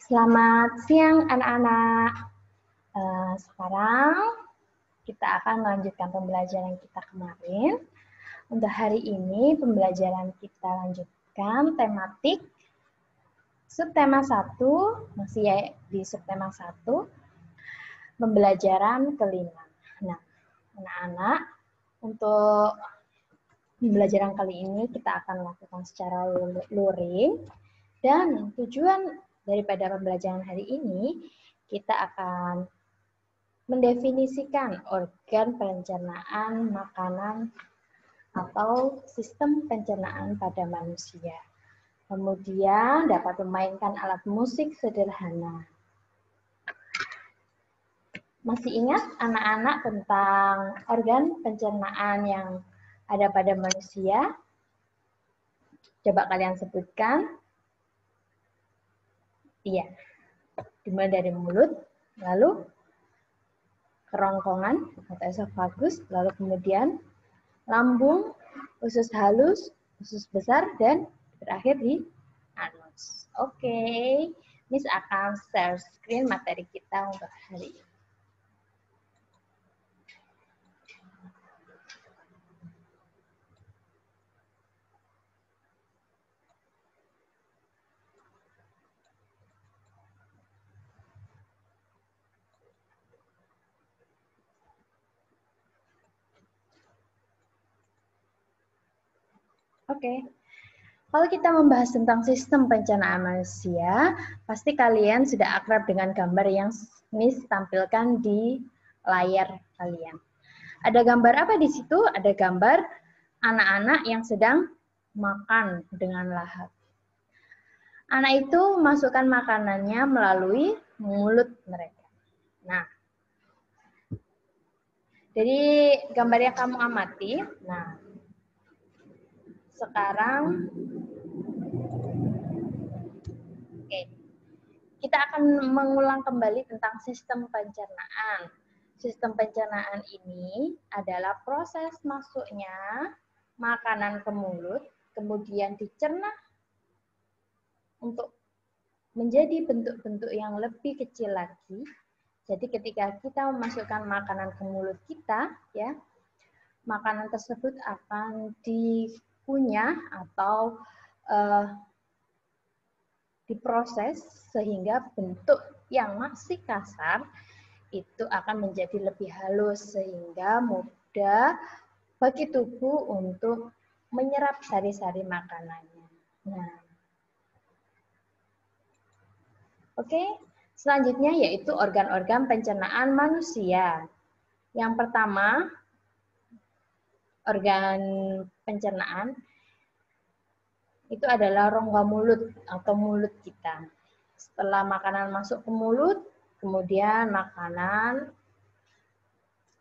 Selamat siang anak-anak. Sekarang kita akan melanjutkan pembelajaran kita kemarin. Untuk hari ini pembelajaran kita lanjutkan tematik subtema 1, masih di subtema 1, pembelajaran kelima. Nah, anak-anak, untuk pembelajaran kali ini kita akan lakukan secara luring, dan tujuan daripada pembelajaran hari ini, kita akan mendefinisikan organ pencernaan makanan atau sistem pencernaan pada manusia. Kemudian dapat memainkan alat musik sederhana. Masih ingat anak-anak tentang organ pencernaan yang ada pada manusia? Coba kalian sebutkan. Iya, dimulai dari mulut, lalu kerongkongan atau esofagus, lalu kemudian lambung, usus halus, usus besar, dan berakhir di anus. Oke, Miss akan share screen materi kita untuk hari ini. Oke, kalau kita membahas tentang sistem pencernaan manusia, pasti kalian sudah akrab dengan gambar yang Miss tampilkan di layar kalian. Ada gambar apa di situ? Ada gambar anak-anak yang sedang makan dengan lahap. Anak itu memasukkan makanannya melalui mulut mereka. Nah, dari gambar yang kamu amati, nah, sekarang kita akan mengulang kembali tentang sistem pencernaan. Sistem pencernaan ini adalah proses masuknya makanan ke mulut, kemudian dicerna untuk menjadi bentuk-bentuk yang lebih kecil lagi. Jadi ketika kita memasukkan makanan ke mulut kita, ya, makanan tersebut akan dikunyah atau diproses sehingga bentuk yang masih kasar itu akan menjadi lebih halus sehingga mudah bagi tubuh untuk menyerap sari-sari makanannya. Nah, oke, selanjutnya yaitu organ-organ pencernaan manusia. Yang pertama, organ pencernaan itu adalah rongga mulut atau mulut kita. Setelah makanan masuk ke mulut, kemudian makanan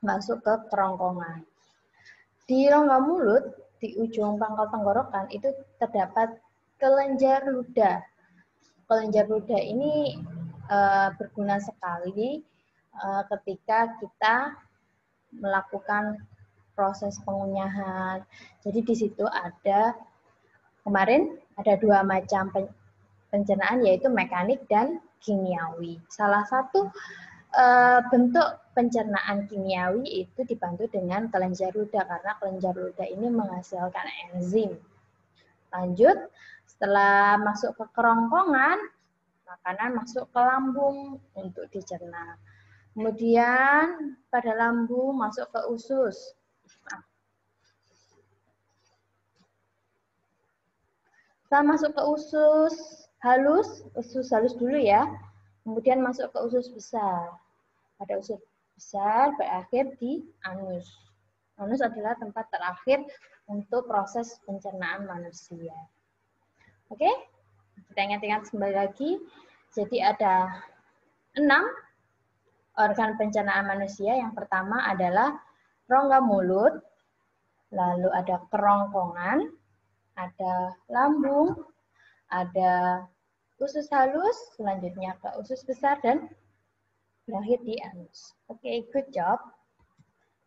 masuk ke kerongkongan. Di rongga mulut, di ujung pangkal tenggorokan itu terdapat kelenjar ludah. Kelenjar ludah ini berguna sekali ketika kita melakukan proses pengunyahan. Jadi di situ ada kemarin ada dua macam pencernaan, yaitu mekanik dan kimiawi. Salah satu bentuk pencernaan kimiawi itu dibantu dengan kelenjar ludah, karena kelenjar ludah ini menghasilkan enzim. Lanjut, setelah masuk ke kerongkongan, makanan masuk ke lambung untuk dicerna. Kemudian pada lambung masuk ke usus. Setelah masuk ke usus halus dulu ya, kemudian masuk ke usus besar. Pada usus besar berakhir di anus. Anus adalah tempat terakhir untuk proses pencernaan manusia. Oke, kita ingat-ingat kembali lagi. Jadi ada 6 organ pencernaan manusia. Yang pertama adalah rongga mulut, lalu ada kerongkongan, ada lambung, ada usus halus, selanjutnya ke usus besar, dan berakhir di anus. Oke, good job.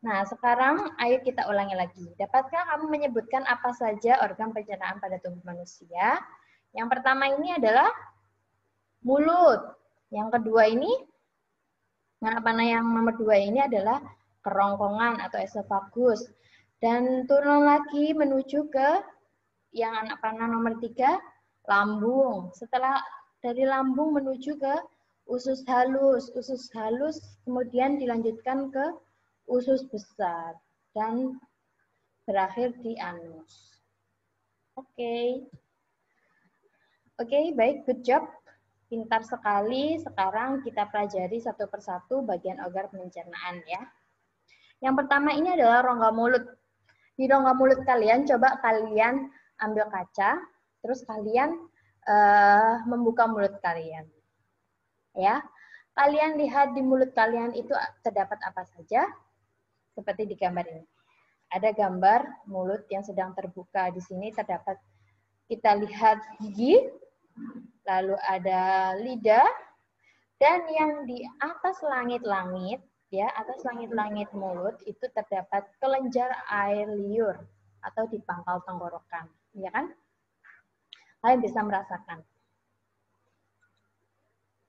Nah, sekarang ayo kita ulangi lagi. Dapatkah kamu menyebutkan apa saja organ pencernaan pada tubuh manusia? Yang pertama ini adalah mulut. Yang kedua ini, anak panah yang nomor 2 ini adalah kerongkongan atau esofagus. Dan turun lagi menuju ke yang anak panah nomor 3, lambung. Setelah dari lambung menuju ke usus halus. Usus halus kemudian dilanjutkan ke usus besar dan berakhir di anus. Oke. Oke, baik, good job. Pintar sekali. Sekarang kita pelajari satu persatu bagian organ pencernaan ya. Yang pertama ini adalah rongga mulut. Di rongga mulut kalian, coba kalian ambil kaca, terus kalian membuka mulut kalian. Ya, kalian lihat di mulut kalian itu terdapat apa saja? Seperti di gambar ini. Ada gambar mulut yang sedang terbuka. Di sini terdapat, kita lihat gigi, lalu ada lidah, dan yang di atas langit-langit, ya, atas langit-langit mulut itu terdapat kelenjar air liur atau di pangkal tenggorokan, ya kan? Kalian bisa merasakan.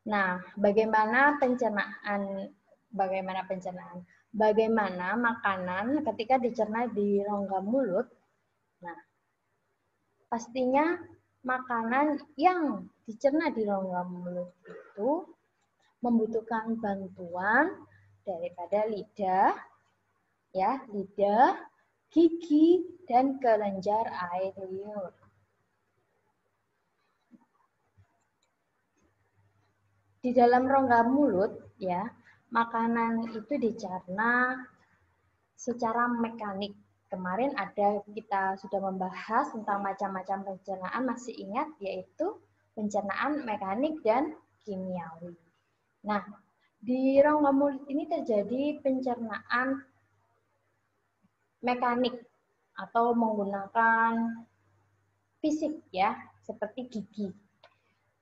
Nah, bagaimana pencernaan? Bagaimana makanan ketika dicerna di rongga mulut? Nah, pastinya makanan yang dicerna di rongga mulut itu membutuhkan bantuan daripada lidah, ya, lidah, gigi, dan kelenjar air liur. Di dalam rongga mulut, ya, makanan itu dicerna secara mekanik. Kemarin kita sudah membahas tentang macam-macam pencernaan, masih ingat, yaitu pencernaan mekanik dan kimiawi. Nah, di rongga mulut ini terjadi pencernaan mekanik atau menggunakan fisik, ya, seperti gigi.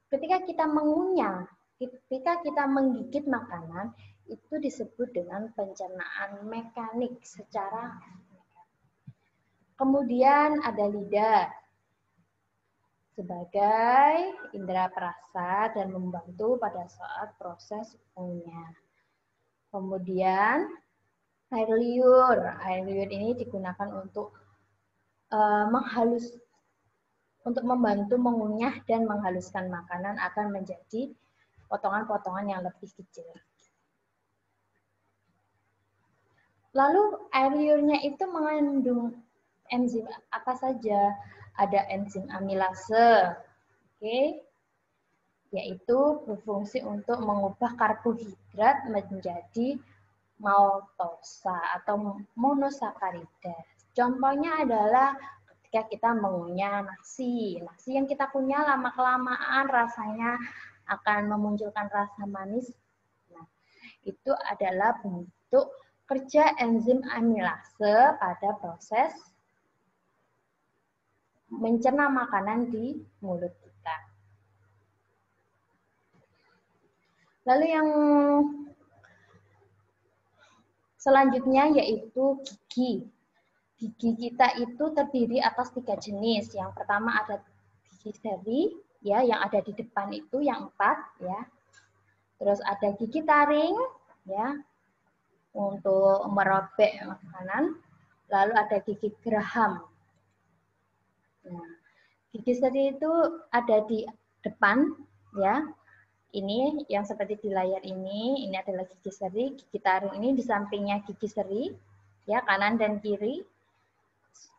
Ketika kita mengunyah, ketika kita menggigit makanan, itu disebut dengan pencernaan mekanik secara mekanik. Kemudian ada lidah sebagai indera perasa dan membantu pada saat proses mengunyah. Kemudian air liur. Air liur ini digunakan untuk untuk membantu mengunyah dan menghaluskan makanan akan menjadi potongan-potongan yang lebih kecil. Lalu air liurnya itu mengandung enzim apa saja? Ada enzim amilase, yaitu berfungsi untuk mengubah karbohidrat menjadi maltosa atau monosakarida. Contohnya adalah ketika kita mengunyah nasi. Nasi yang kita kunyah lama-kelamaan rasanya akan memunculkan rasa manis. Nah, itu adalah bentuk kerja enzim amilase pada proses mencerna makanan di mulut kita. Lalu yang selanjutnya yaitu gigi. Gigi kita itu terdiri atas 3 jenis. Yang pertama ada gigi seri, ya, yang ada di depan itu yang 4, ya. Terus ada gigi taring, ya, untuk merobek makanan. Lalu ada gigi geraham. Nah, gigi seri itu ada di depan, ya. Ini yang seperti di layar ini adalah gigi seri. Gigi taring ini di sampingnya gigi seri, ya, kanan dan kiri.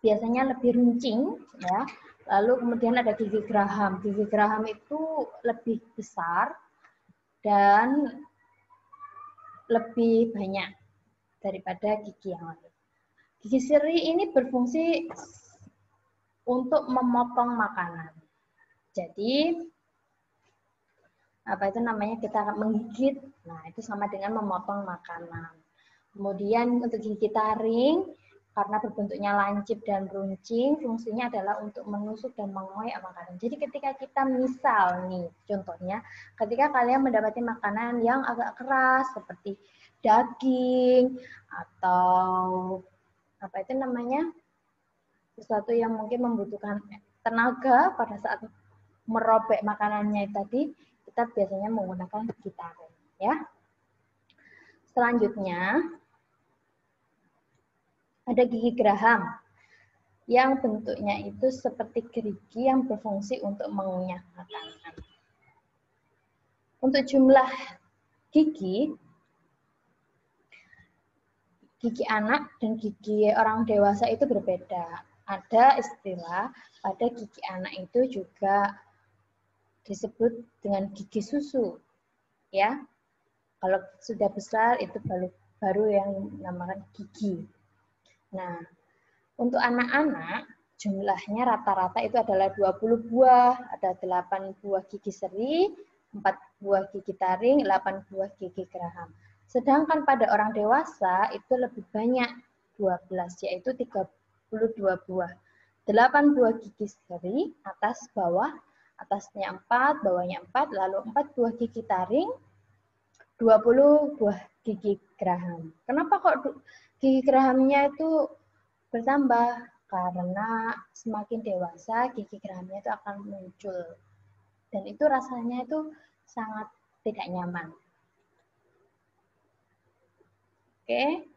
Biasanya lebih runcing, ya. Lalu kemudian ada gigi geraham. Gigi geraham itu lebih besar dan lebih banyak daripada gigi yang lain. Gigi seri ini berfungsi untuk memotong makanan. Jadi apa itu namanya, kita akan menggigit. Nah, itu sama dengan memotong makanan. Kemudian untuk gigi taring, karena berbentuknya lancip dan runcing, fungsinya adalah untuk menusuk dan mengoyak makanan. Jadi ketika kita misal nih, contohnya, ketika kalian mendapati makanan yang agak keras seperti daging atau apa itu namanya, sesuatu yang mungkin membutuhkan tenaga pada saat merobek makanannya tadi, kita biasanya menggunakan gigi taring, ya. Selanjutnya ada gigi geraham yang bentuknya itu seperti gerigi yang berfungsi untuk mengunyah makanan. Untuk jumlah gigi anak dan gigi orang dewasa itu berbeda. Ada istilah pada gigi anak itu juga disebut dengan gigi susu, ya. Kalau sudah besar itu baru yang dinamakan gigi. Nah, untuk anak-anak jumlahnya rata-rata itu adalah 20 buah, ada 8 buah gigi seri, 4 buah gigi taring, 8 buah gigi geraham. Sedangkan pada orang dewasa itu lebih banyak, 12, yaitu 32 buah. 8 buah gigi seri, atas bawah, atasnya 4, bawahnya 4, lalu 4 buah gigi taring, 20 buah gigi geraham. Kenapa kok gigi gerahamnya itu bertambah? Karena semakin dewasa gigi gerahamnya itu akan muncul. Dan itu rasanya itu sangat tidak nyaman. Oke.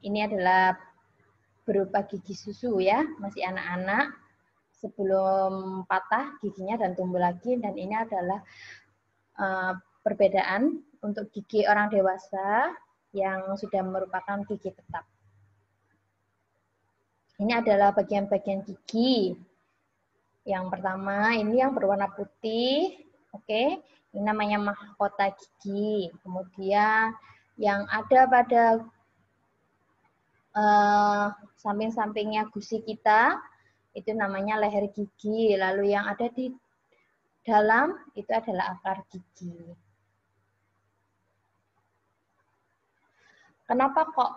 Ini adalah berupa gigi susu ya, masih anak-anak sebelum patah giginya dan tumbuh lagi, dan ini adalah perbedaan untuk gigi orang dewasa yang sudah merupakan gigi tetap. Ini adalah bagian-bagian gigi. Yang pertama ini yang berwarna putih, oke, ini namanya mahkota gigi. Kemudian yang ada pada samping-sampingnya gusi kita itu namanya leher gigi. Lalu yang ada di dalam itu adalah akar gigi. Kenapa kok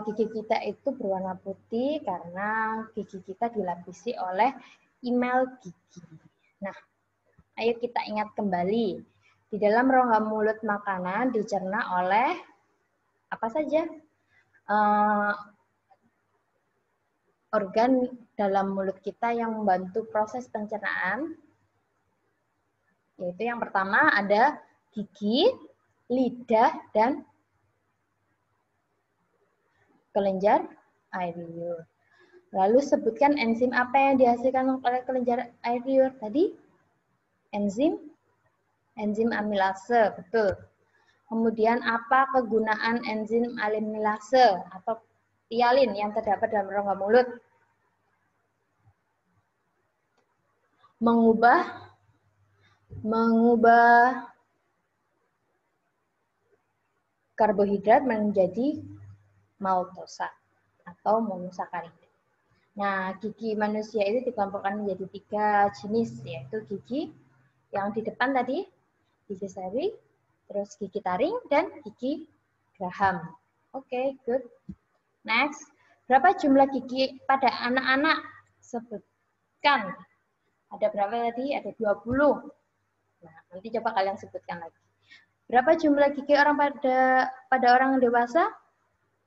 gigi kita itu berwarna putih? Karena gigi kita dilapisi oleh email gigi. Nah, ayo kita ingat kembali. Di dalam rongga mulut makanan dicerna oleh apa saja? Organ dalam mulut kita yang membantu proses pencernaan. Yaitu yang pertama ada gigi, lidah, dan kelenjar air liur. Lalu sebutkan enzim apa yang dihasilkan oleh kelenjar air liur tadi? Enzim amilase, betul. Kemudian apa kegunaan enzim amilase atau hialin yang terdapat dalam rongga mulut? Mengubah karbohidrat menjadi maltosa atau monosakarida. Nah, gigi manusia itu dikelompokkan menjadi 3 jenis, yaitu gigi yang di depan tadi, gigi seri, terus gigi taring, dan gigi geraham. Oke, good. Next, berapa jumlah gigi pada anak-anak? Sebutkan. Ada berapa tadi? Ada 20. Nah, nanti coba kalian sebutkan lagi. Berapa jumlah gigi orang pada orang dewasa?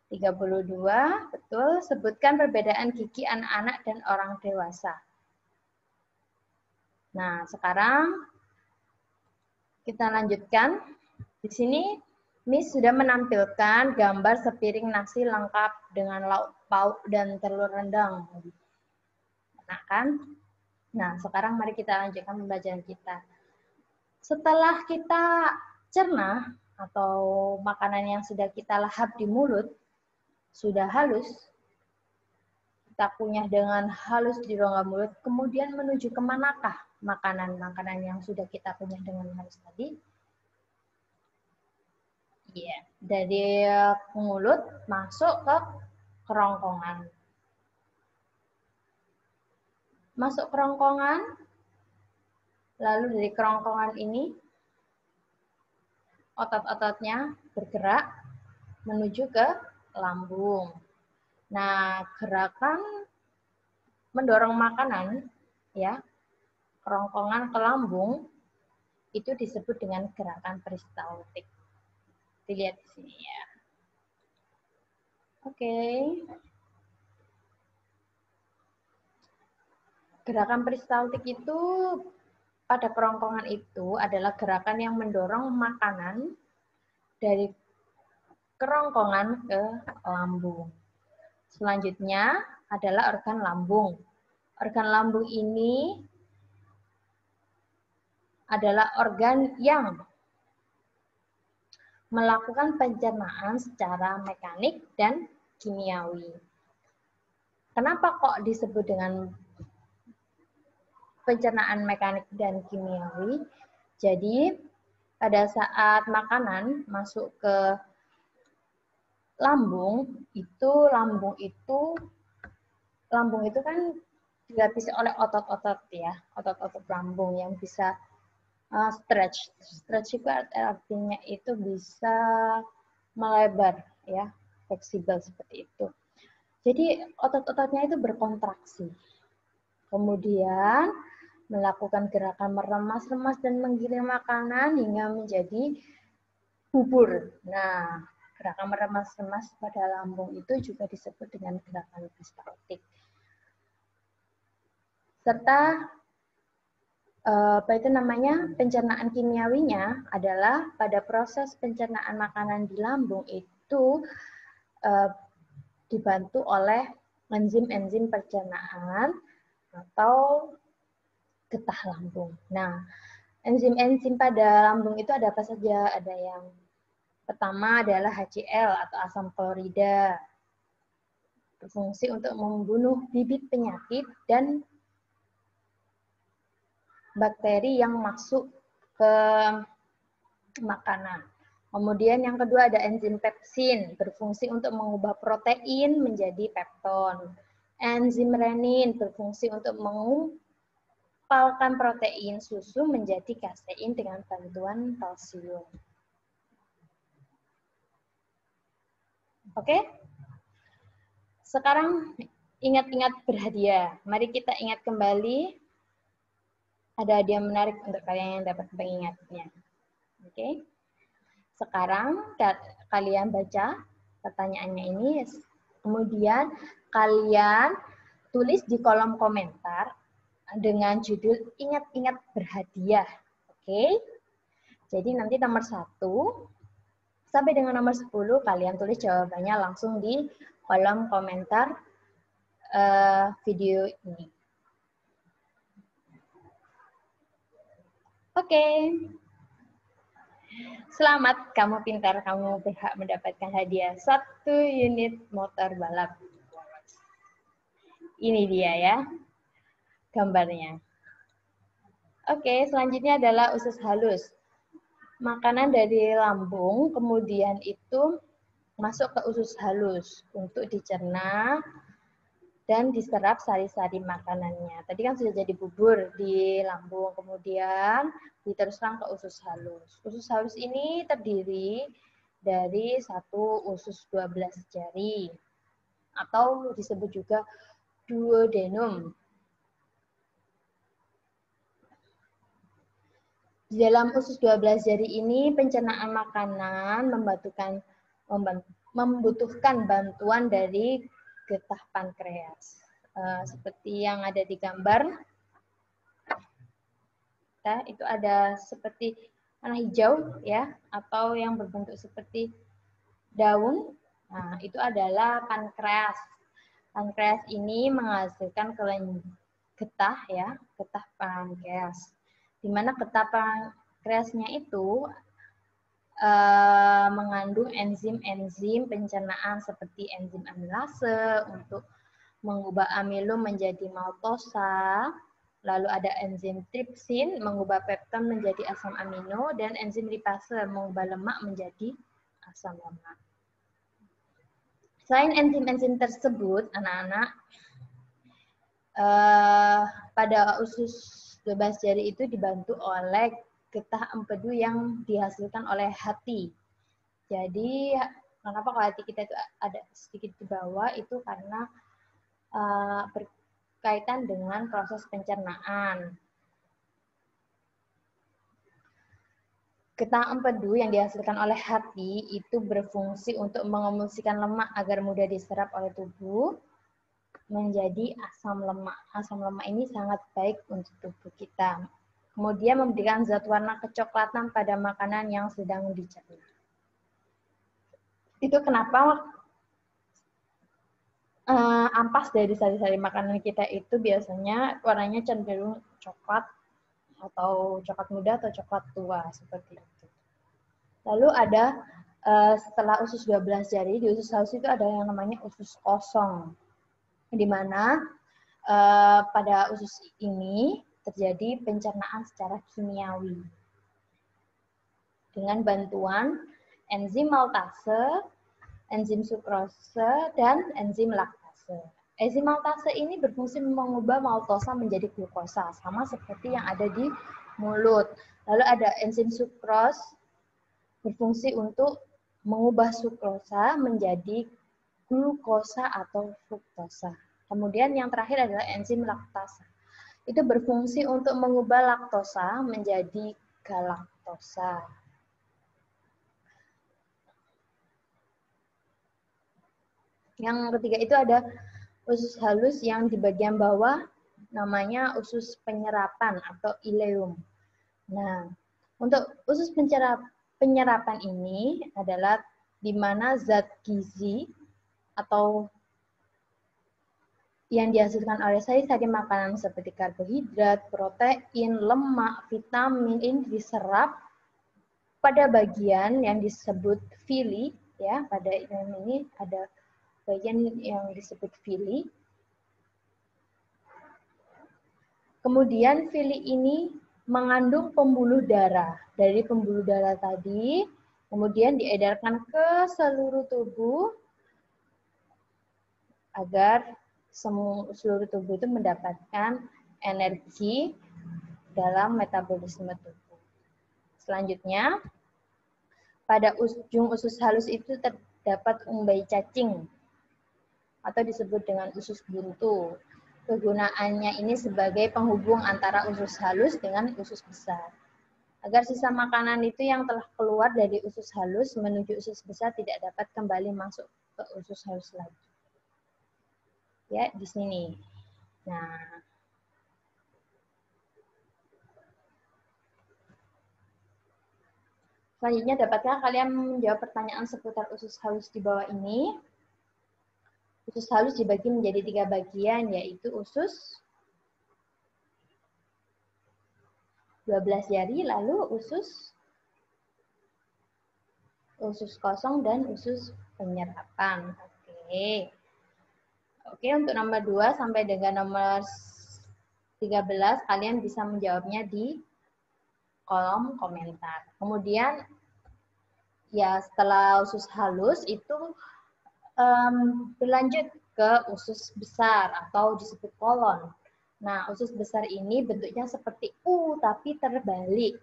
32, betul. Sebutkan perbedaan gigi anak-anak dan orang dewasa. Nah, sekarang kita lanjutkan. Di sini Miss sudah menampilkan gambar sepiring nasi lengkap dengan lauk pauk dan telur rendang. Enak kan? Nah, sekarang mari kita lanjutkan pembelajaran kita. Setelah kita cerna atau makanan yang sudah kita lahap di mulut sudah halus, kita kunyah dengan halus di rongga mulut, kemudian menuju ke manakah makanan-makanan yang sudah kita kunyah dengan halus tadi? Iya, dari mulut masuk ke kerongkongan. Masuk kerongkongan, lalu dari kerongkongan ini otot-ototnya bergerak menuju ke lambung. Nah, gerakan mendorong makanan, ya, kerongkongan ke lambung itu disebut dengan gerakan peristaltik. Dilihat di sini ya. Oke. Gerakan peristaltik itu pada kerongkongan itu adalah gerakan yang mendorong makanan dari kerongkongan ke lambung. Selanjutnya adalah organ lambung. Organ lambung ini adalah organ yang melakukan pencernaan secara mekanik dan kimiawi. Kenapa kok disebut dengan pencernaan mekanik dan kimiawi? Jadi, pada saat makanan masuk ke lambung itu kan dilapisi oleh otot-otot ya, otot-otot lambung yang bisa stretch. Stretch itu artinya itu bisa melebar ya, fleksibel seperti itu. Jadi otot-ototnya itu berkontraksi. Kemudian melakukan gerakan meremas-remas dan menggiring makanan hingga menjadi bubur. Nah, gerakan meremas-remas pada lambung itu juga disebut dengan gerakan peristaltik. Serta pencernaan kimiawinya adalah pada proses pencernaan makanan di lambung itu dibantu oleh enzim-enzim pencernaan atau getah lambung. Nah, enzim-enzim pada lambung itu ada apa saja? Ada yang pertama adalah HCl atau asam klorida, berfungsi untuk membunuh bibit penyakit dan bakteri yang masuk ke makanan. Kemudian yang kedua ada enzim pepsin, berfungsi untuk mengubah protein menjadi pepton. Enzim renin berfungsi untuk mengumpalkan protein susu menjadi kasein dengan bantuan kalsium. Oke? Sekarang ingat-ingat berhadiah. Mari kita ingat kembali. Ada hadiah menarik untuk kalian yang dapat mengingatnya. Oke? Sekarang kalian baca pertanyaannya ini, kemudian kalian tulis di kolom komentar dengan judul ingat-ingat berhadiah. Oke? Jadi nanti nomor 1 sampai dengan nomor 10 kalian tulis jawabannya langsung di kolom komentar video ini. Oke. Selamat, kamu pintar, kamu berhak mendapatkan hadiah 1 unit motor balap. Ini dia ya, gambarnya. Oke, selanjutnya adalah usus halus. Makanan dari lambung, kemudian itu masuk ke usus halus untuk dicerna dan diserap sari-sari makanannya. Tadi kan sudah jadi bubur di lambung, kemudian diteruskan ke usus halus. Usus halus ini terdiri dari satu usus 12 jari, atau disebut juga duodenum. Di dalam usus 12 jari ini, pencernaan makanan membutuhkan bantuan dari getah pankreas. Seperti yang ada di gambar, itu ada seperti warna hijau ya, atau yang berbentuk seperti daun. Nah, itu adalah pankreas. Pankreas ini menghasilkan getah ya, getah pankreas. Di mana getah pankreasnya itu mengandung enzim-enzim pencernaan seperti enzim amilase untuk mengubah amilum menjadi maltosa, lalu ada enzim tripsin mengubah pepton menjadi asam amino, dan enzim lipase mengubah lemak menjadi asam lemak. Selain enzim-enzim tersebut, anak-anak, pada usus 12 jari itu dibantu oleh getah empedu yang dihasilkan oleh hati. Jadi, kenapa kalau hati kita itu ada sedikit di bawah, itu karena berkaitan dengan proses pencernaan. Getah empedu yang dihasilkan oleh hati itu berfungsi untuk mengemulsikan lemak agar mudah diserap oleh tubuh menjadi asam lemak. Asam lemak ini sangat baik untuk tubuh kita. Kemudian memberikan zat warna kecoklatan pada makanan yang sedang dicerna. Itu kenapa ampas dari sari-sari makanan kita itu biasanya warnanya cenderung coklat atau coklat muda atau coklat tua seperti itu. Lalu ada setelah usus 12 jari, di usus halus itu ada yang namanya usus kosong, di mana pada usus ini terjadi pencernaan secara kimiawi dengan bantuan enzim maltase, enzim sukrose, dan enzim laktase. Enzim maltase ini berfungsi mengubah maltosa menjadi glukosa, sama seperti yang ada di mulut. Lalu ada enzim sukros berfungsi untuk mengubah sukrosa menjadi glukosa atau fruktosa. Kemudian yang terakhir adalah enzim laktasa. Itu berfungsi untuk mengubah laktosa menjadi galaktosa. Yang ketiga itu ada usus halus yang di bagian bawah namanya usus penyerapan atau ileum. Nah, untuk usus penyerapan ini adalah di mana zat gizi atau yang dihasilkan oleh sari-sari makanan seperti karbohidrat, protein, lemak, vitamin ini diserap pada bagian yang disebut villi, ya, pada ini ada bagian yang disebut villi. Kemudian villi ini mengandung pembuluh darah. Dari pembuluh darah tadi kemudian diedarkan ke seluruh tubuh agar seluruh tubuh itu mendapatkan energi dalam metabolisme tubuh. Selanjutnya, pada ujung usus halus itu terdapat umbai cacing atau disebut dengan usus buntu. Kegunaannya ini sebagai penghubung antara usus halus dengan usus besar. Agar sisa makanan itu yang telah keluar dari usus halus menuju usus besar tidak dapat kembali masuk ke usus halus lagi. Ya, di sini. Nah, selanjutnya dapatkah kalian menjawab pertanyaan seputar usus halus di bawah ini? Usus halus dibagi menjadi 3 bagian, yaitu usus 12 jari, lalu usus kosong, dan usus penyerapan. Oke, untuk nomor 2 sampai dengan nomor 13, kalian bisa menjawabnya di kolom komentar. Kemudian, ya setelah usus halus itu berlanjut ke usus besar atau disebut kolon. Nah, usus besar ini bentuknya seperti U tapi terbalik.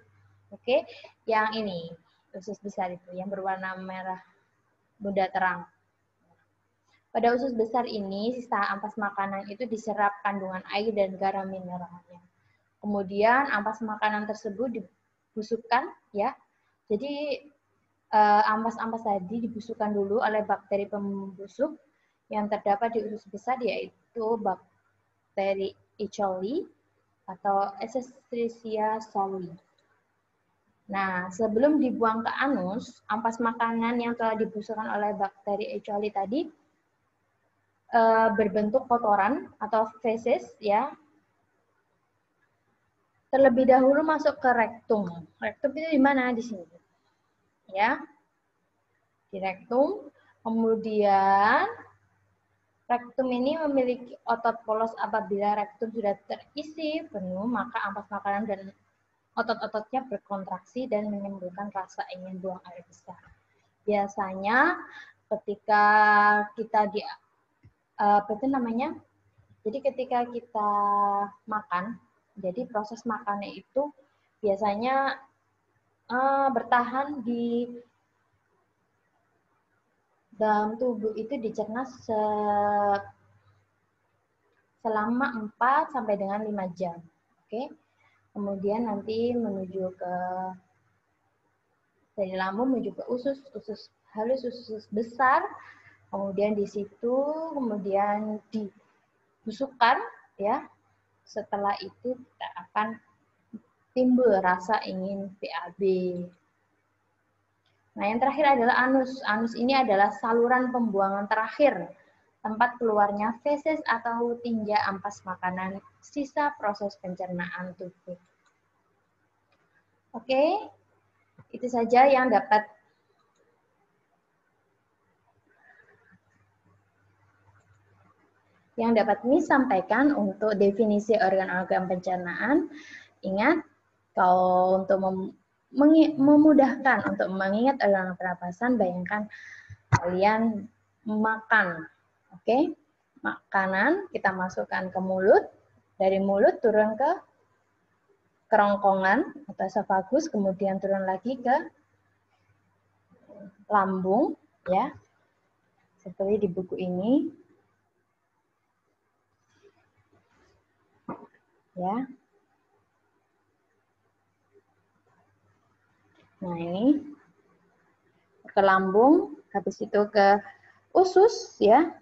Oke, yang ini usus besar itu yang berwarna merah muda terang. Pada usus besar ini, sisa ampas makanan itu diserap kandungan air dan garam mineralnya. Kemudian ampas makanan tersebut dibusukkan, ya. Jadi ampas-ampas tadi dibusukkan dulu oleh bakteri pembusuk yang terdapat di usus besar, yaitu bakteri E. coli atau Escherichia coli. Nah, sebelum dibuang ke anus, ampas makanan yang telah dibusukkan oleh bakteri E. coli tadi berbentuk kotoran atau feses, ya. Terlebih dahulu masuk ke rektum. Rektum itu di mana? Di sini. Ya. Di rektum. Kemudian rektum ini memiliki otot polos. Apabila rektum sudah terisi penuh, maka ampas makanan dan otot-ototnya berkontraksi dan menimbulkan rasa ingin buang air besar. Biasanya ketika kita apa itu namanya? Jadi ketika kita makan, jadi proses makannya itu biasanya bertahan di dalam tubuh itu dicerna selama 4 sampai dengan 5 jam. Oke. Kemudian nanti menuju ke dari lambung menuju ke usus halus, usus besar. Kemudian di situ kemudian dibusukkan, ya. Setelah itu kita akan timbul rasa ingin BAB. Nah, yang terakhir adalah anus. Anus ini adalah saluran pembuangan terakhir, tempat keluarnya feses atau tinja ampas makanan, sisa proses pencernaan tubuh. Oke, itu saja yang dapat Miss sampaikan untuk definisi organ-organ pencernaan. Ingat, kalau untuk memudahkan untuk mengingat organ pernapasan, bayangkan kalian makan, oke? Makanan kita masukkan ke mulut, dari mulut turun ke kerongkongan atau esofagus, kemudian turun lagi ke lambung, ya, seperti di buku ini, ya. Nah, ini ke lambung, habis itu ke usus, ya,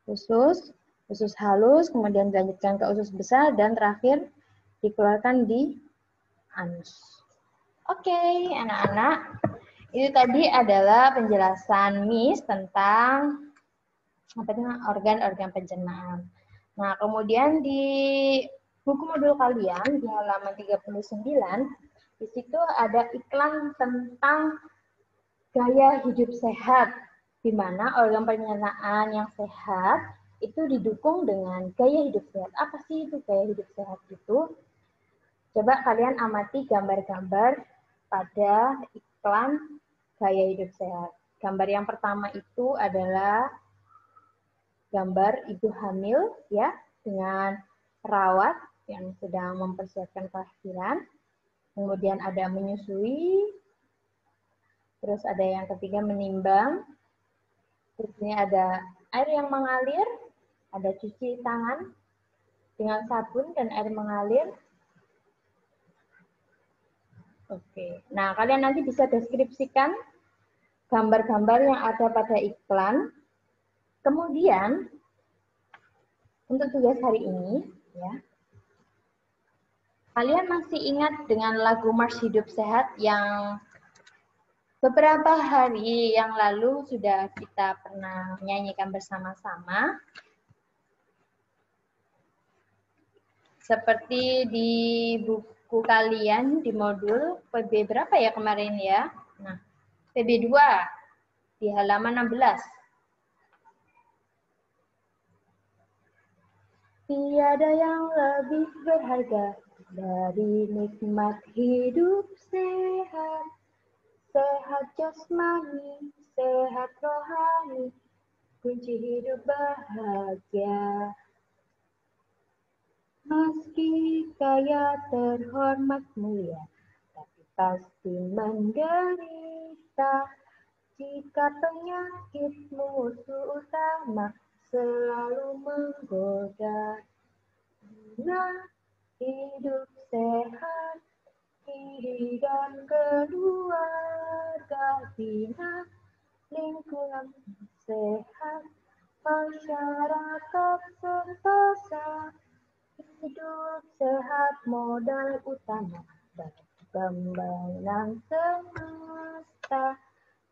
usus halus, kemudian dilanjutkan ke usus besar, dan terakhir dikeluarkan di anus. Oke, anak-anak, itu tadi adalah penjelasan Miss tentang organ-organ pencernaan. Nah, kemudian di buku modul kalian di halaman 39, di situ ada iklan tentang gaya hidup sehat, di mana organ pencernaan yang sehat itu didukung dengan gaya hidup sehat. Apa sih itu gaya hidup sehat itu? Coba kalian amati gambar-gambar pada iklan gaya hidup sehat. Gambar yang pertama itu adalah gambar ibu hamil, ya, dengan perawat yang sedang mempersiapkan kelahiran. Kemudian ada menyusui, terus ada yang ketiga menimbang, terus ini ada air yang mengalir, ada cuci tangan dengan sabun dan air mengalir. Oke, nah kalian nanti bisa deskripsikan gambar-gambar yang ada pada iklan. Kemudian untuk tugas hari ini, ya, kalian masih ingat dengan lagu March Hidup Sehat yang beberapa hari yang lalu sudah kita pernah menyanyikan bersama-sama? Seperti di buku kalian di modul PB berapa ya kemarin ya? Nah, PB 2 di halaman 16. Tiada yang lebih berharga dari nikmat hidup sehat, sehat jasmani, sehat rohani, kunci hidup bahagia. Meski kaya terhormat mulia, tapi pasti menderita jika penyakit musuh utama selalu menggoda. Nah, hidup sehat, diri dan keluarga bina, lingkungan sehat, masyarakat sentosa, hidup sehat modal utama bagi pembangunan semesta,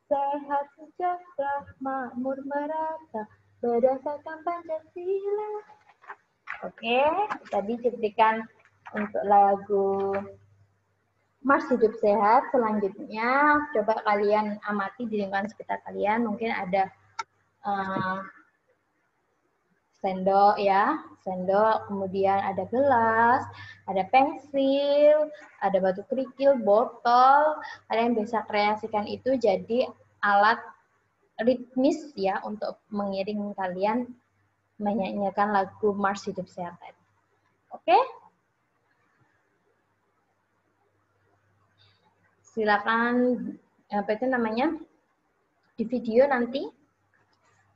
sehat sejahtera makmur merata berdasarkan Pancasila. Oke, tadi cuplikan untuk lagu March Hidup Sehat. Selanjutnya, coba kalian amati di lingkungan sekitar kalian. Mungkin ada sendok, ya, sendok. Kemudian ada gelas, ada pensil, ada batu kerikil, botol. Kalian bisa kreasikan itu jadi alat ritmis, ya, untuk mengiring kalian menyanyikan lagu March Hidup Sehat. Oke? Silakan, apa itu namanya, di video nanti,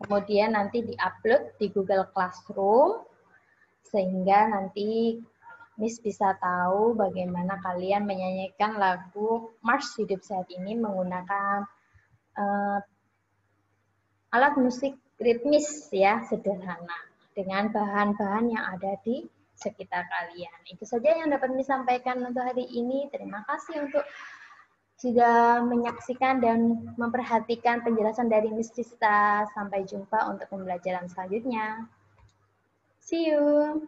kemudian nanti di-upload di Google Classroom, sehingga nanti Miss bisa tahu bagaimana kalian menyanyikan lagu March Hidup Sehat ini menggunakan alat musik ritmis, ya, sederhana dengan bahan-bahan yang ada di sekitar kalian. Itu saja yang dapat disampaikan untuk hari ini. Terima kasih untuk sudah menyaksikan dan memperhatikan penjelasan dari Miss Tista. Sampai jumpa untuk pembelajaran selanjutnya. See you.